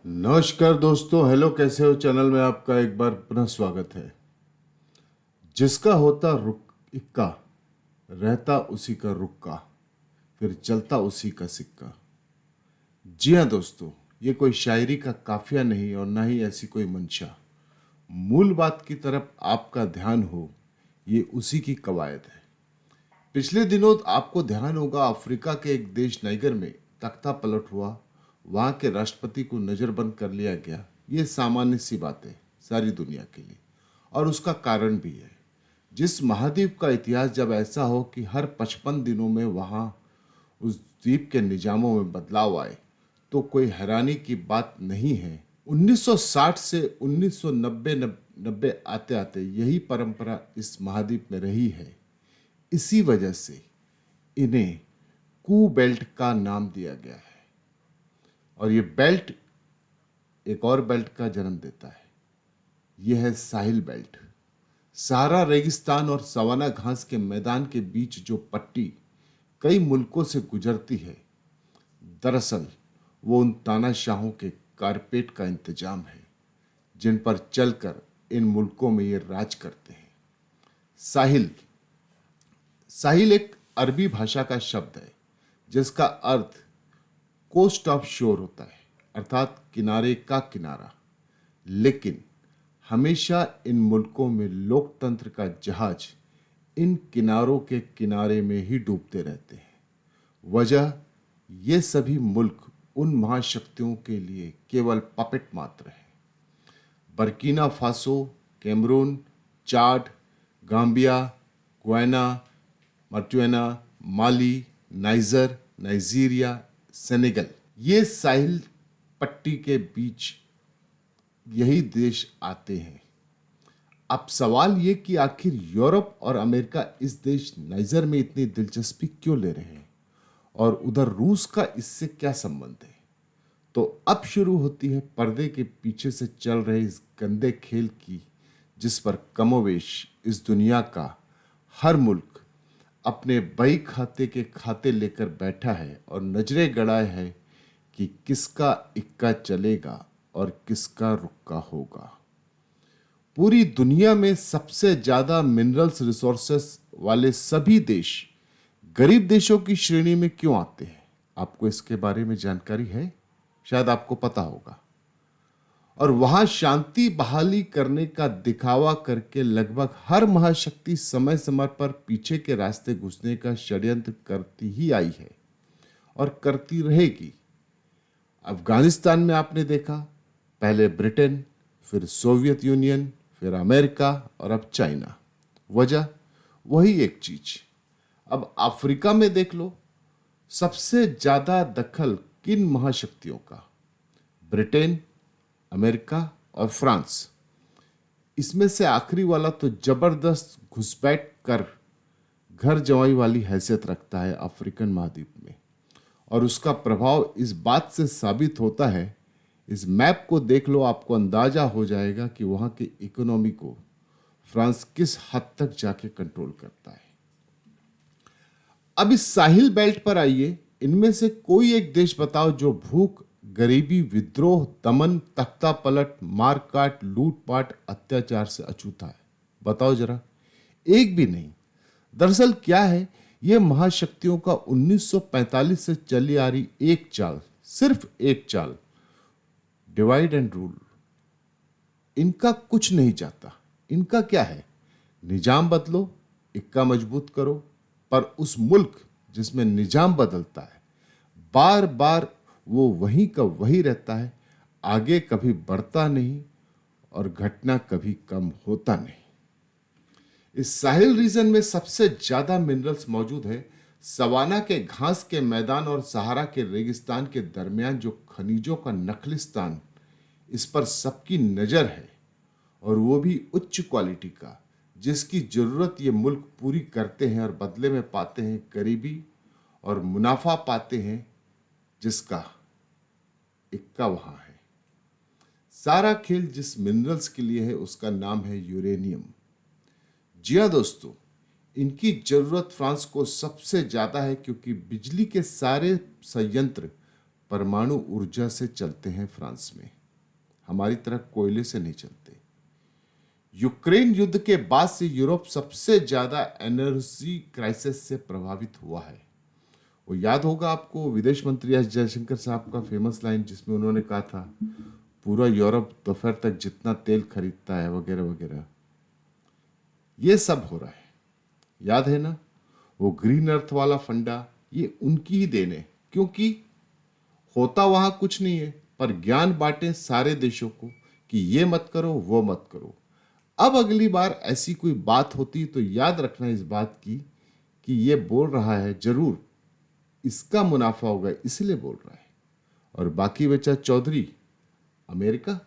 नमस्कार दोस्तों, हेलो, कैसे हो। चैनल में आपका एक बार पुनः स्वागत है। जिसका होता रुक इक्का, रहता उसी का रुक्का, फिर चलता उसी का सिक्का। जी हाँ दोस्तों, ये कोई शायरी का काफिया नहीं और ना ही ऐसी कोई मंशा। मूल बात की तरफ आपका ध्यान हो, ये उसी की कवायद है। पिछले दिनों आपको ध्यान होगा, अफ्रीका के एक देश नाइगर में तख्ता पलट हुआ। वहां के राष्ट्रपति को नजरबंद कर लिया गया। ये सामान्य सी बात है सारी दुनिया के लिए, और उसका कारण भी है। जिस महाद्वीप का इतिहास जब ऐसा हो कि हर 55 दिनों में वहां उस द्वीप के निजामों में बदलाव आए, तो कोई हैरानी की बात नहीं है। 1960 से 1990 आते आते यही परंपरा इस महाद्वीप में रही है। इसी वजह से इन्हें कू बेल्ट का नाम दिया गया है। और ये बेल्ट एक और बेल्ट का जन्म देता है। यह है साहिल बेल्ट। सहारा रेगिस्तान और सवाना घास के मैदान के बीच जो पट्टी कई मुल्कों से गुजरती है, दरअसल वो उन तानाशाहों के कारपेट का इंतजाम है जिन पर चलकर इन मुल्कों में ये राज करते हैं। साहिल साहिल एक अरबी भाषा का शब्द है जिसका अर्थ कोस्ट ऑफ शोर होता है, अर्थात किनारे का किनारा। लेकिन हमेशा इन मुल्कों में लोकतंत्र का जहाज इन किनारों के किनारे में ही डूबते रहते हैं। वजह, ये सभी मुल्क उन महाशक्तियों के लिए केवल पपेट मात्र है। बर्किना फासो, कैमरून, चाड, गाम्बिया, गुयाना, मर्टुएना, माली, नाइजर, नाइजीरिया, सेनेगल, ये साहिल पट्टी के बीच यही देश आते हैं। अब सवाल ये कि आखिर यूरोप और अमेरिका इस देश नाइजर में इतनी दिलचस्पी क्यों ले रहे हैं और उधर रूस का इससे क्या संबंध है। तो अब शुरू होती है पर्दे के पीछे से चल रहे इस गंदे खेल की, जिस पर कमोवेश इस दुनिया का हर मुल्क अपने बही खाते के खाते लेकर बैठा है और नजरें गड़ाए है कि किसका इक्का चलेगा और किसका रुक्का होगा। पूरी दुनिया में सबसे ज्यादा मिनरल्स रिसोर्सेस वाले सभी देश गरीब देशों की श्रेणी में क्यों आते हैं? आपको इसके बारे में जानकारी है? शायद आपको पता होगा। और वहां शांति बहाली करने का दिखावा करके लगभग हर महाशक्ति समय समय पर पीछे के रास्ते घुसने का षड्यंत्र करती ही आई है और करती रहेगी। अफगानिस्तान में आपने देखा, पहले ब्रिटेन, फिर सोवियत यूनियन, फिर अमेरिका और अब चाइना। वजह वही एक चीज। अब अफ्रीका में देख लो, सबसे ज्यादा दखल किन महाशक्तियों का? ब्रिटेन, अमेरिका और फ्रांस। इसमें से आखिरी वाला तो जबरदस्त घुसपैठ कर घर जमाई वाली हैसियत रखता है अफ्रीकन महाद्वीप में, और उसका प्रभाव इस बात से साबित होता है। इस मैप को देख लो, आपको अंदाजा हो जाएगा कि वहां की इकोनॉमी को फ्रांस किस हद तक जाके कंट्रोल करता है। अब इस साहिल बेल्ट पर आइए, इनमें से कोई एक देश बताओ जो भूख, गरीबी, विद्रोह, दमन, तख्ता पलट, मारकाट, लूटपाट, अत्याचार से अछूता है। बताओ जरा। एक भी नहीं। दरअसल क्या है, यह महाशक्तियों का 1945 से चली आ रही एक चाल, सिर्फ एक चाल, डिवाइड एंड रूल। इनका कुछ नहीं जाता। इनका क्या है, निजाम बदलो, इक्का मजबूत करो। पर उस मुल्क जिसमें निजाम बदलता है, बार बार वो वहीं का वही रहता है, आगे कभी बढ़ता नहीं और घटना कभी कम होता नहीं। इस साहिल रीजन में सबसे ज्यादा मिनरल्स मौजूद है सवाना के घास के मैदान और सहारा के रेगिस्तान के दरमियान जो खनिजों का नखलिस्तान, इस पर सबकी नजर है, और वो भी उच्च क्वालिटी का, जिसकी जरूरत ये मुल्क पूरी करते हैं और बदले में पाते हैं गरीबी और मुनाफा पाते हैं, जिसका इक्का वहां है। सारा खेल जिस मिनरल्स के लिए है उसका नाम है यूरेनियम। जी हाँ दोस्तों, इनकी जरूरत फ्रांस को सबसे ज्यादा है क्योंकि बिजली के सारे संयंत्र परमाणु ऊर्जा से चलते हैं फ्रांस में, हमारी तरह कोयले से नहीं चलते। यूक्रेन युद्ध के बाद से यूरोप सबसे ज्यादा एनर्जी क्राइसिस से प्रभावित हुआ है। वो याद होगा आपको विदेश मंत्री एस जयशंकर साहब का फेमस लाइन, जिसमें उन्होंने कहा था पूरा यूरोप दोपहर तक जितना तेल खरीदता है वगैरह वगैरह। ये सब हो रहा है, याद है ना? वो ग्रीन अर्थ वाला फंडा, ये उनकी ही देन है, क्योंकि होता वहां कुछ नहीं है, पर ज्ञान बांटे सारे देशों को कि ये मत करो वो मत करो। अब अगली बार ऐसी कोई बात होती तो याद रखना इस बात की कि ये बोल रहा है, जरूर इसका मुनाफा होगा इसलिए बोल रहा है। और बाकी बचा चौधरी अमेरिका,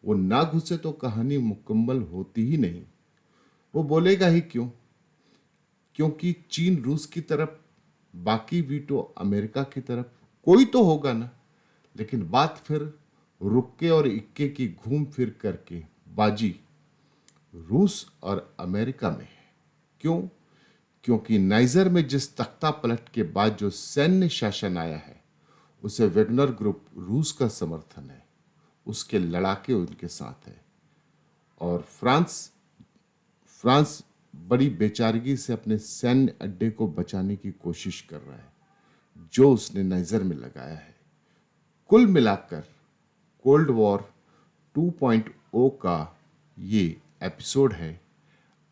वो ना घुसे तो कहानी मुकम्मल होती ही नहीं। वो बोलेगा ही क्यों? क्योंकि चीन रूस की तरफ, बाकी वीटो अमेरिका की तरफ, कोई तो होगा ना। लेकिन बात फिर रुक्के और इक्के की घूम फिर करके बाजी रूस और अमेरिका में है। क्यों? क्योंकि नाइजर में जिस तख्ता पलट के बाद जो सैन्य शासन आया है, उसे वेगनर ग्रुप रूस का समर्थन है, उसके लड़ाके उनके साथ है। और फ्रांस बड़ी बेचारगी से अपने सैन्य अड्डे को बचाने की कोशिश कर रहा है जो उसने नाइजर में लगाया है। कुल मिलाकर कोल्ड वॉर 2.0 का ये एपिसोड है।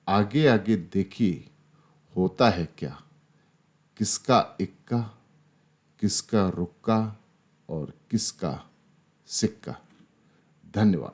आगे आगे देखिए होता है क्या, किसका इक्का, किसका रुक्का और किसका सिक्का। धन्यवाद।